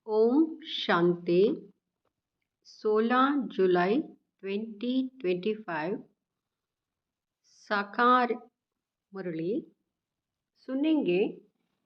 ओम शांति 16 जुलाई 2025 साकार मुरली सुनेंगे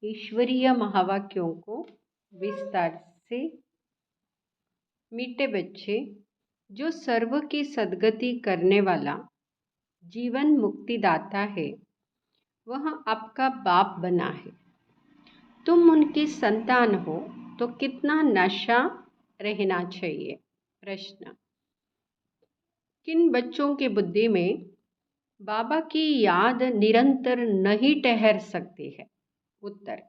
ईश्वरीय महावाक्यों को विस्तार से। मीठे बच्चे, जो सर्व की सद्गति करने वाला जीवन मुक्तिदाता है वह आपका बाप बना है। तुम उनकी संतान हो तो कितना नशा रहना चाहिए। प्रश्न, किन बच्चों की बुद्धि में बाबा की याद निरंतर नहीं ठहर सकती है? उत्तर,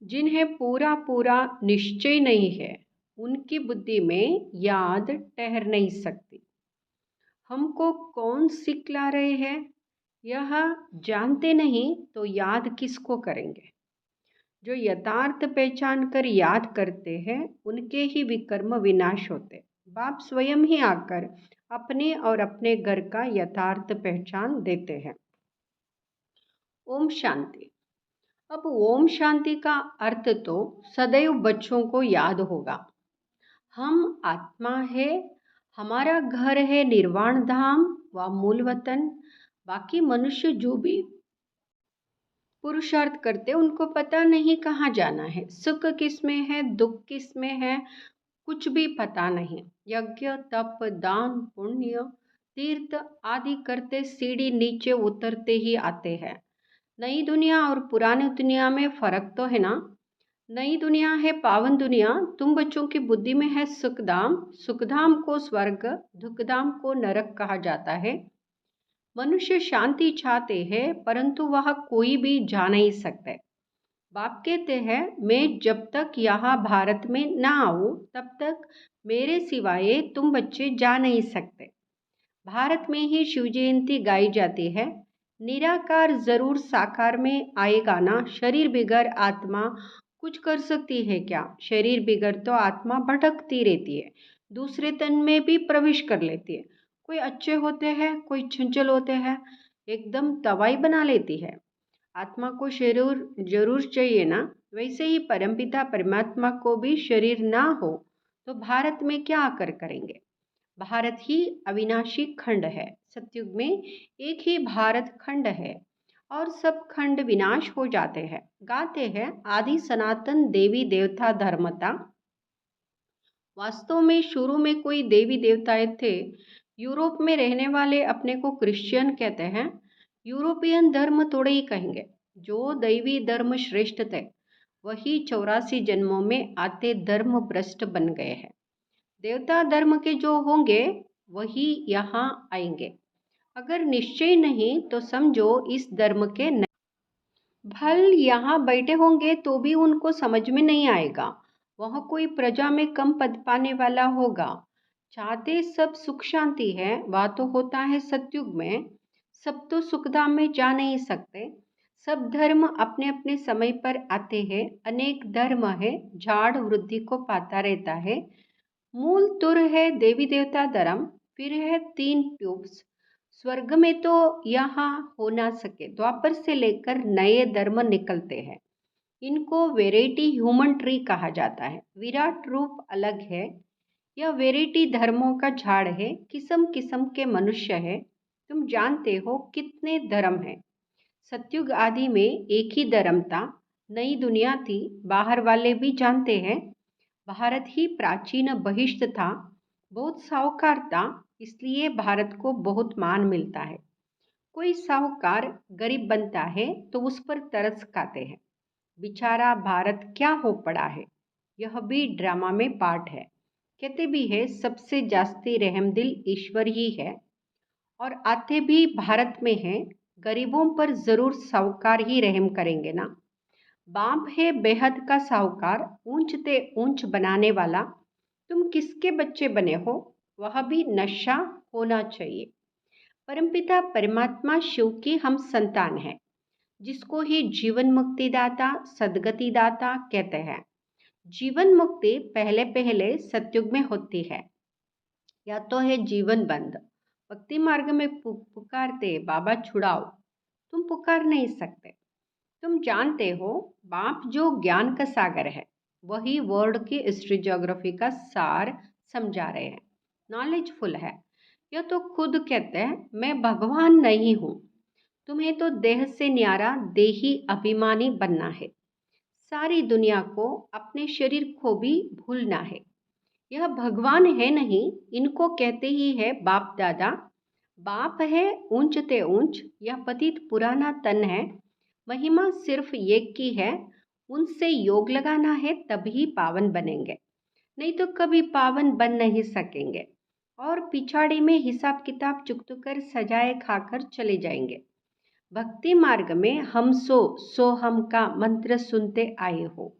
जिन्हें पूरा पूरा निश्चय नहीं है उनकी बुद्धि में याद ठहर नहीं सकती। हमको कौन सिखला रहे हैं यह जानते नहीं तो याद किसको करेंगे? जो यथार्थ पहचान कर याद करते हैं उनके ही विकर्म विनाश होते। बाप स्वयं ही आकर अपने और अपने घर का यथार्थ पहचान देते हैं। ओम शांति। अब ओम शांति का अर्थ तो सदैव बच्चों को याद होगा। हम आत्मा है, हमारा घर है निर्वाण धाम व मूल वतन। बाकी मनुष्य जो भी पुरुषार्थ करते उनको पता नहीं कहाँ जाना है, सुख किस में है, दुख किस में है, कुछ भी पता नहीं। यज्ञ तप दान पुण्य तीर्थ आदि करते सीढ़ी नीचे उतरते ही आते हैं। नई दुनिया और पुरानी दुनिया में फर्क तो है ना। नई दुनिया है पावन दुनिया, तुम बच्चों की बुद्धि में है सुखधाम। सुखधाम को स्वर्ग, दुखधाम को नरक कहा जाता है। मनुष्य शांति चाहते हैं परंतु वह कोई भी जा नहीं सकते। बाप कहते हैं, मैं जब तक यहाँ भारत में ना आऊँ तब तक मेरे सिवाय तुम बच्चे जा नहीं सकते। भारत में ही शिव जयंती गाई जाती है। निराकार जरूर साकार में आएगा ना। शरीर बिगड़ आत्मा कुछ कर सकती है क्या? शरीर बिगड़ तो आत्मा भटकती रहती है, दूसरे तन में भी प्रवेश कर लेती है। कोई अच्छे होते हैं, कोई चंचल होते हैं, एकदम तवाई बना लेती है। आत्मा को शरीर जरूर चाहिए ना। वैसे ही परमपिता परमात्मा को भी शरीर ना हो तो भारत में क्या आकर करेंगे? भारत ही अविनाशी खंड है। सतयुग में एक ही भारत खंड है और सब खंड विनाश हो जाते हैं। गाते हैं आदि सनातन देवी देवता धर्मता। वास्तव में शुरू में कोई देवी देवताएं थे। यूरोप में रहने वाले अपने को क्रिश्चियन कहते हैं। यूरोपियन धर्म थोड़े ही कहेंगे। जो दैवी धर्म श्रेष्ठ थे वही 84 जन्मों में आते धर्म भ्रष्ट बन गए हैं। देवता धर्म के जो होंगे वही यहाँ आएंगे। अगर निश्चय नहीं तो समझो इस धर्म के नहीं। भल यहाँ बैठे होंगे तो भी उनको समझ में नहीं आएगा। वह कोई प्रजा में कम पद पाने वाला होगा। चाहते सब सुख शांति है, वह तो होता है सतयुग में। सब तो सुखधाम में जा नहीं सकते। सब धर्म अपने अपने समय पर आते हैं। अनेक धर्म है, झाड़ वृद्धि को पाता रहता है। मूल तुर है देवी देवता धर्म, फिर है 3 ट्यूब्स। स्वर्ग में तो यहाँ हो ना सके। द्वापर से लेकर नए धर्म निकलते हैं। इनको वेराइटी ह्यूमन ट्री कहा जाता है। विराट रूप अलग है। यह वेराइटी धर्मों का झाड़ है। किस्म किस्म के मनुष्य है। तुम जानते हो कितने धर्म है। सतयुग आदि में एक ही धर्म था, नई दुनिया थी, बाहर वाले भी जानते हैं। भारत ही प्राचीन बहिष्ठ था, बहुत साहूकार था, इसलिए भारत को बहुत मान मिलता है। कोई साहूकार गरीब बनता है तो उस पर तरस खाते हैं। बेचारा भारत क्या हो पड़ा है। यह भी ड्रामा में पार्ट है। कहते भी है सबसे जास्ती रहमदिल ईश्वर ही है और आते भी भारत में हैं। गरीबों पर जरूर साहूकार ही रहम करेंगे ना। बाप है बेहद का साहूकार, ऊंचते ऊंच बनाने वाला। तुम किसके बच्चे बने हो? वह भी नशा होना चाहिए। परमपिता परमात्मा शिव की हम संतान हैं, जिसको ही जीवन मुक्ति दाता सदगति दाता कहते हैं। जीवन मुक्ति पहले पहले सतयुग में होती है, या तो है जीवन बंद। भक्ति मार्ग में पुकारते बाबा छुड़ाओ, तुम पुकार नहीं सकते। तुम जानते हो बाप जो ज्ञान का सागर है वही वर्ल्ड की हिस्ट्री ज्योग्राफी का सार समझा रहे हैं। नॉलेजफुल है। यह तो खुद कहते हैं मैं भगवान नहीं हूँ। तुम्हें तो देह से न्यारा देही अभिमानी बनना है। सारी दुनिया को अपने शरीर को भी भूलना है। यह भगवान है नहीं, इनको कहते ही है बाप दादा। बाप है ऊंचते ऊंच, यह पतित पुराना तन है। महिमा सिर्फ एक की है, उनसे योग लगाना है तभी पावन बनेंगे, नहीं तो कभी पावन बन नहीं सकेंगे और पिछाड़ी में हिसाब किताब चुक कर सजाए खाकर चले जाएंगे। भक्ति मार्ग में हम सो हम का मंत्र सुनते आए हो।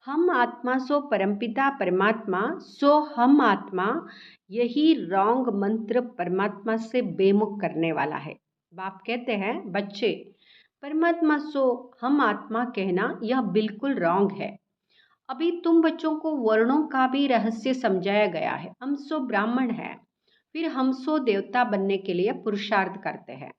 हम आत्मा सो परमपिता परमात्मा सो हम आत्मा, यही रॉन्ग मंत्र परमात्मा से बेमुख करने वाला है। बाप कहते हैं बच्चे, परमात्मा सो हम आत्मा कहना यह बिल्कुल रॉन्ग है। अभी तुम बच्चों को वर्णों का भी रहस्य समझाया गया है। हम सो ब्राह्मण है, फिर हम सो देवता बनने के लिए पुरुषार्थ करते हैं,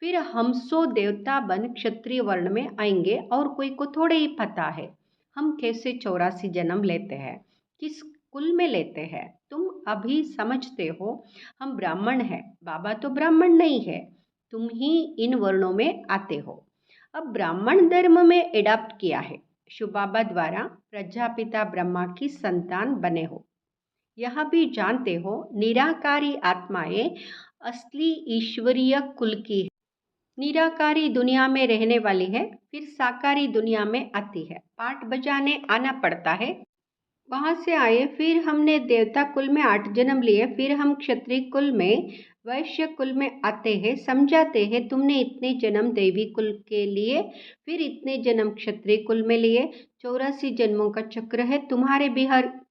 फिर हम सो देवता बन क्षत्रिय वर्ण में आएंगे और कोई को थोड़े ही पता है हम कैसे 84 जन्म लेते हैं, किस कुल में लेते हैं। तुम अभी समझते हो हम ब्राह्मण हैं, बाबा तो ब्राह्मण नहीं है, तुम ही इन वर्णों में आते हो। अब ब्राह्मण धर्म में एडॉप्ट किया है, शिव बाबा द्वारा प्रजापिता ब्रह्मा की संतान बने हो। यह भी जानते हो निराकारी आत्माएं असली ईश्वरीय कुल की है। निराकारी दुनिया में रहने वाली है, फिर साकारी दुनिया में आती है, पाठ बजाने आना पड़ता है। वहां से आए, फिर हमने देवता कुल में 8 जन्म लिए, फिर हम क्षत्रिय कुल में वैश्य कुल में आते हैं। समझाते हैं तुमने इतने जन्म देवी कुल के लिए, फिर इतने जन्म क्षत्रिय कुल में लिए। 84 जन्मों का चक्र है तुम्हारे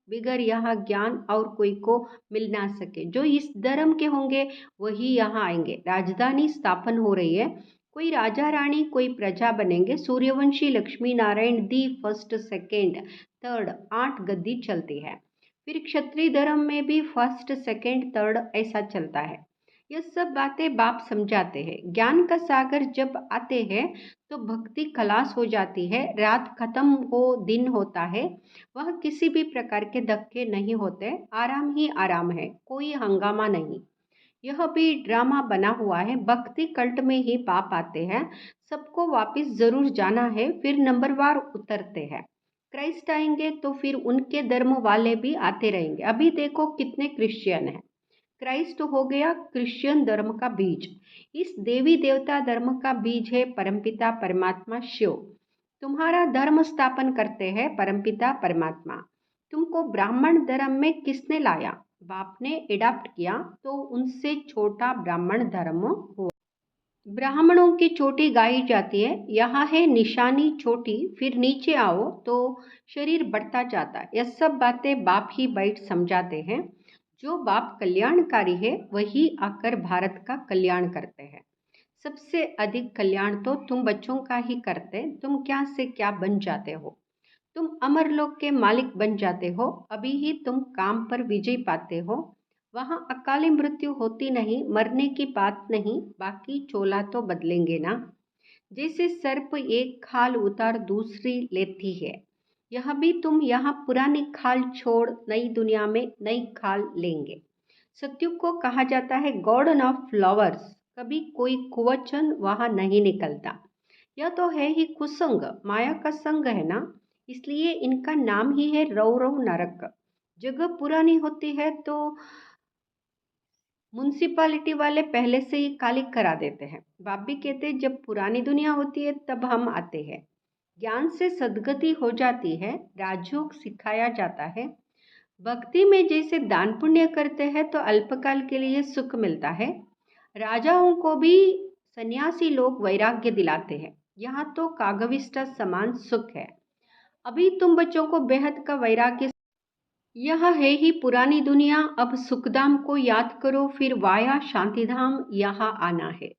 बिगर यहाँ ज्ञान और कोई को मिल ना सके। जो इस धर्म के होंगे वही यहाँ आएंगे। राजधानी स्थापन हो रही है, कोई राजा रानी कोई प्रजा बनेंगे। Suryavanshi Lakshmi Narayan the first second third 8 गद्दी चलती है। फिर क्षत्रिय धर्म में भी फर्स्ट सेकेंड थर्ड ऐसा चलता है। यह सब बातें बाप समझाते हैं। ज्ञान का सागर जब आते हैं तो भक्ति खलास हो जाती है, रात खत्म हो दिन होता है। वह किसी भी प्रकार के धक्के नहीं होते, आराम ही आराम है, कोई हंगामा नहीं। यह भी ड्रामा बना हुआ है। भक्ति कल्ट में ही पाप आते हैं, सबको वापस जरूर जाना है, फिर नंबरवार उतरते हैं। क्राइस्ट आएंगे तो फिर उनके धर्म वाले भी आते रहेंगे। अभी देखो कितने क्रिश्चियन हैं। क्राइस्ट हो गया क्रिश्चियन धर्म का बीज। इस देवी देवता धर्म का बीज है परमपिता परमात्मा शिव। तुम्हारा धर्म स्थापन करते हैं परमपिता परमात्मा। तुमको ब्राह्मण धर्म में किसने लाया? बाप ने एडॉप्ट किया तो उनसे छोटा ब्राह्मण धर्म हो। ब्राह्मणों की चोटी गाई जाती है, यहाँ है निशानी छोटी, फिर नीचे आओ तो शरीर बढ़ता जाता है। यह सब बातें बाप ही बैठ समझाते हैं। जो बाप कल्याणकारी है वही आकर भारत का कल्याण करते हैं। सबसे अधिक कल्याण तो तुम बच्चों का ही करते। तुम क्या से क्या बन जाते हो, तुम अमरलोक के मालिक बन जाते हो। अभी ही तुम काम पर विजय पाते हो। वहां अकाली मृत्यु होती नहीं, मरने की बात नहीं, बाकी चोला तो बदलेंगे ना। जैसे सर्प एक खाल उतार दूसरी लेती है, यह भी तुम यहाँ पुरानी खाल छोड़ नई दुनिया में नई खाल लेंगे। सत्युग को कहा जाता है गॉर्डन ऑफ फ्लावर्स। कभी कोई कुवचन वहां नहीं निकलता। यह तो है ही कुसंग, माया का संग है ना, इसलिए इनका नाम ही है रौरव नरक। जगह पुरानी होती है तो म्युनिसिपालिटी वाले पहले से ही खाली करा देते हैं। बाप भी कहते हैं जब पुरानी दुनिया होती है तब हम आते हैं। ज्ञान से सद्गति हो जाती है, राजयोग सिखाया जाता है। भक्ति में जैसे दान पुण्य करते हैं तो अल्पकाल के लिए सुख मिलता है। राजाओं को भी सन्यासी लोग वैराग्य दिलाते हैं, यहाँ तो कागविष्टा समान सुख है। अभी तुम बच्चों को बेहद का वैराग्य, यह है ही पुरानी दुनिया। अब सुखधाम को याद करो, फिर वाया शांतिधाम यहाँ आना है।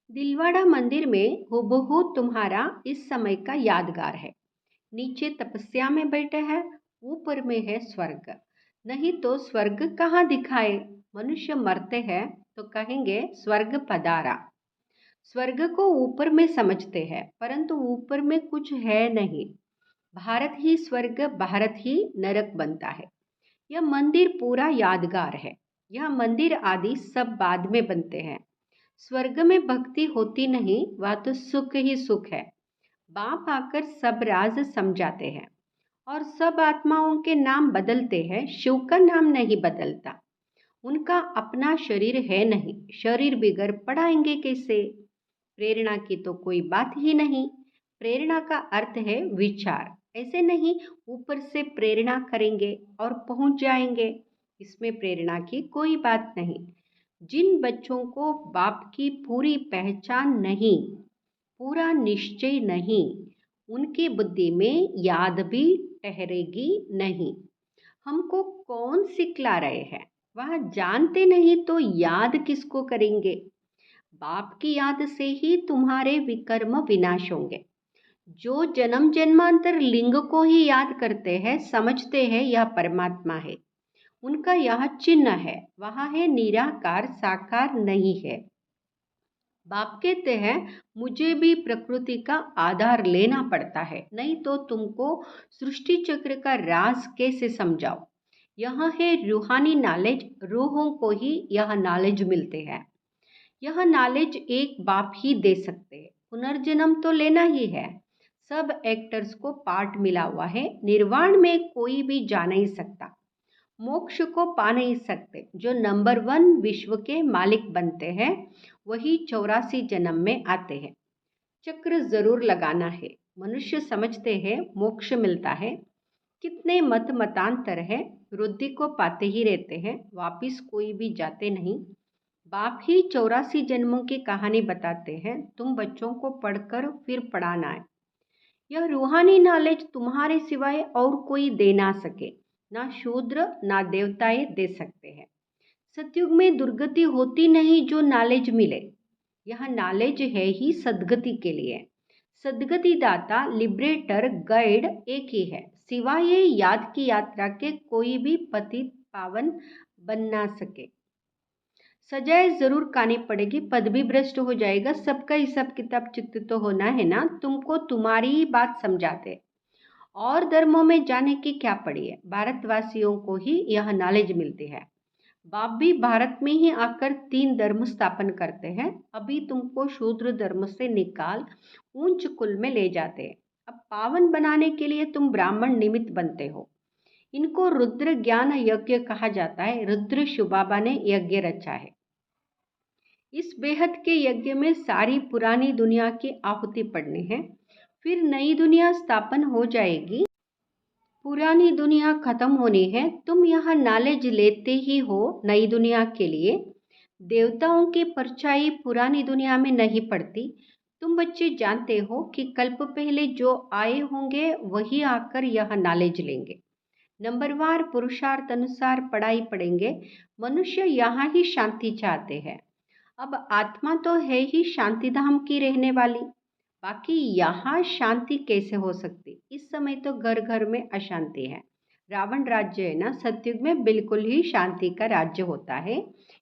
दिलवाड़ा मंदिर में हुबहू तुम्हारा इस समय का यादगार है। नीचे तपस्या में बैठे हैं, ऊपर में है स्वर्ग। नहीं तो स्वर्ग कहाँ दिखाए? मनुष्य मरते हैं तो कहेंगे स्वर्ग पधारा। स्वर्ग को ऊपर में समझते हैं, परंतु ऊपर में कुछ है नहीं। भारत ही स्वर्ग, भारत ही नरक बनता है। यह मंदिर पूरा यादगार है। यह मंदिर आदि सब बाद में बनते हैं। स्वर्ग में भक्ति होती नहीं, वह तो सुख ही सुख है। बाप आकर सब राज समझाते हैं और सब आत्माओं के नाम बदलते हैं, शिव का नाम नहीं बदलता। उनका अपना शरीर है नहीं, शरीर बिगड़ पड़ाएंगे कैसे? प्रेरणा की तो कोई बात ही नहीं। प्रेरणा का अर्थ है विचार। ऐसे नहीं ऊपर से प्रेरणा करेंगे और पहुंच जाएंगे, इसमें प्रेरणा की कोई बात नहीं। जिन बच्चों को बाप की पूरी पहचान नहीं, पूरा निश्चय नहीं, उनकी बुद्धि में याद भी ठहरेगी नहीं। हमको कौन सिखला रहे हैं? वह जानते नहीं तो याद किसको करेंगे? बाप की याद से ही तुम्हारे विकर्म विनाश होंगे। जो जन्म जन्मांतर लिंग को ही याद करते हैं, समझते हैं यह परमात्मा है, उनका यह चिन्ह है, वहाँ है निराकार, साकार नहीं है। बाप कहते हैं मुझे भी प्रकृति का आधार लेना पड़ता है, नहीं तो तुमको सृष्टि चक्र का राज कैसे समझाओ। यह है रूहानी नॉलेज, रूहों को ही यह नॉलेज मिलते हैं। यह नॉलेज एक बाप ही दे सकते हैं। पुनर्जन्म तो लेना ही है। सब एक्टर्स को पार्ट मिला हुआ है। निर्वाण में कोई भी जा नहीं सकता, मोक्ष को पा नहीं सकते। जो नंबर 1 विश्व के मालिक बनते हैं वही 84 जन्म में आते हैं। चक्र जरूर लगाना है। मनुष्य समझते हैं मोक्ष मिलता है। कितने मत मतांतर है, वृद्धि को पाते ही रहते हैं, वापिस कोई भी जाते नहीं। बाप ही 84 जन्मों की कहानी बताते हैं, तुम बच्चों को पढ़कर फिर पढ़ाना है। यह रूहानी नॉलेज तुम्हारे सिवाय और कोई दे ना सके। ना शूद्र ना देवताएं दे सकते हैं। सतयुग में दुर्गति होती नहीं जो नॉलेज मिले। यह नॉलेज है ही सदगति के लिए। सदगति दाता, लिबरेटर, गाइड एक ही है। सिवाय ये याद की यात्रा के कोई भी पतित पावन बन ना सके। सजाए जरूर खानी पड़ेगी, पद भी भ्रष्ट हो जाएगा। सबका हिसाब किताब चित्त तो होना है ना। तुमको तुम्हारी ही बात समझाते और धर्मों में जाने की क्या पड़ी है। भारतवासियों को ही यह नॉलेज मिलती है। बाप भी भारत में ही आकर 3 धर्म स्थापन करते हैं। अभी तुमको शूद्र धर्म से निकाल ऊंच कुल में ले जाते हैं। अब पावन बनाने के लिए तुम ब्राह्मण निमित्त बनते हो। इनको रुद्र ज्ञान यज्ञ कहा जाता है। रुद्र शिवबाबा ने यज्ञ रचा है। इस बेहद के यज्ञ में सारी पुरानी दुनिया की आहुति पड़नी है, फिर नई दुनिया स्थापन हो जाएगी। पुरानी दुनिया खत्म होनी है। तुम यहाँ नॉलेज लेते ही हो नई दुनिया के लिए। देवताओं की परछाई पुरानी दुनिया में नहीं पड़ती। तुम बच्चे जानते हो कि कल्प पहले जो आए होंगे वही आकर यह नॉलेज लेंगे। नंबरवार पुरुषार्थ अनुसार पढ़ाई पढ़ेंगे। मनुष्य यहाँ ही शांति चाहते हैं। अब आत्मा तो है ही शांति धाम की रहने वाली, बाकी यहाँ शांति कैसे हो सकती? इस समय तो घर घर में अशांति है। रावण राज्य है ना, सतयुग में बिल्कुल ही शांति का राज्य होता है।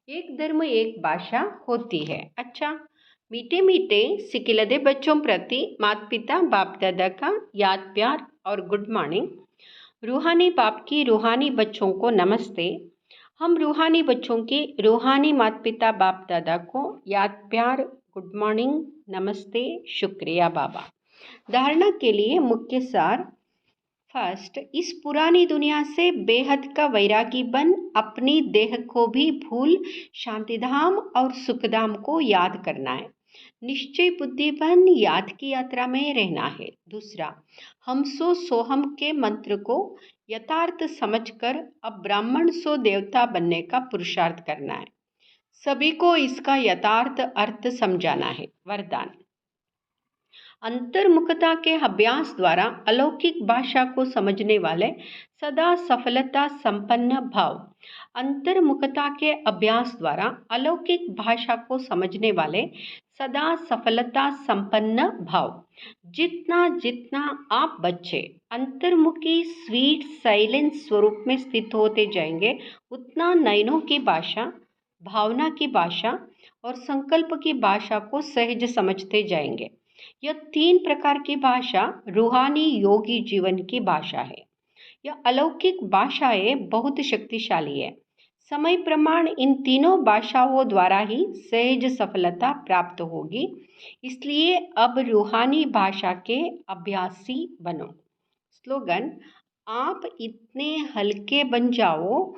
एक धर्म एक भाषा होती है। अच्छा, मीठे मीठे सिकिलदे बच्चों प्रति माता पिता बाप दादा का याद प्यार और गुड मॉर्निंग। रूहानी बाप की रूहानी बच्चों को नमस्ते। हम रूहानी बच्चों के रूहानी माता पिता बाप दादा को याद प्यार, गुड मॉर्निंग, नमस्ते, शुक्रिया बाबा। धारणा के लिए मुख्य सार। फर्स्ट, इस पुरानी दुनिया से बेहद का वैरागी बन अपनी देह को भी भूल शांतिधाम और सुखधाम को याद करना है। निश्चय बुद्धि बन याद की यात्रा में रहना है। दूसरा, हम सो सोहम के मंत्र को यथार्थ समझकर अब ब्राह्मण सो देवता बनने का पुरुषार्थ करना है। सभी को इसका यथार्थ अर्थ समझाना है। वरदान, अंतर्मुखता के अभ्यास द्वारा अलौकिक भाषा को समझने वाले सदा सफलता संपन्न भाव। अंतर्मुखता के अभ्यास द्वारा अलौकिक भाषा को समझने वाले सदा सफलता संपन्न भाव। जितना जितना आप बच्चे अंतर्मुखी स्वीट साइलेंस स्वरूप में स्थित होते जाएंगे, उतना नयनों की भाषा, भावना की भाषा और संकल्प की भाषा को सहज समझते जाएंगे। यह 3 प्रकार की भाषा रूहानी योगी जीवन की भाषा है। यह अलौकिक भाषाएं बहुत शक्तिशाली है। समय प्रमाण इन तीनों भाषाओं द्वारा ही सहज सफलता प्राप्त होगी। इसलिए अब रूहानी भाषा के अभ्यासी बनो। स्लोगन: आप इतने हल्के बन जाओ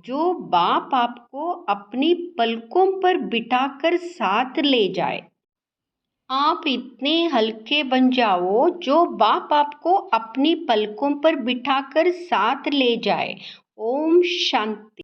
जो बाप आपको अपनी पलकों पर बिठाकर साथ ले जाए। आप इतने हल्के बन जाओ जो बाप आपको अपनी पलकों पर बिठाकर साथ ले जाए। ओम शांति।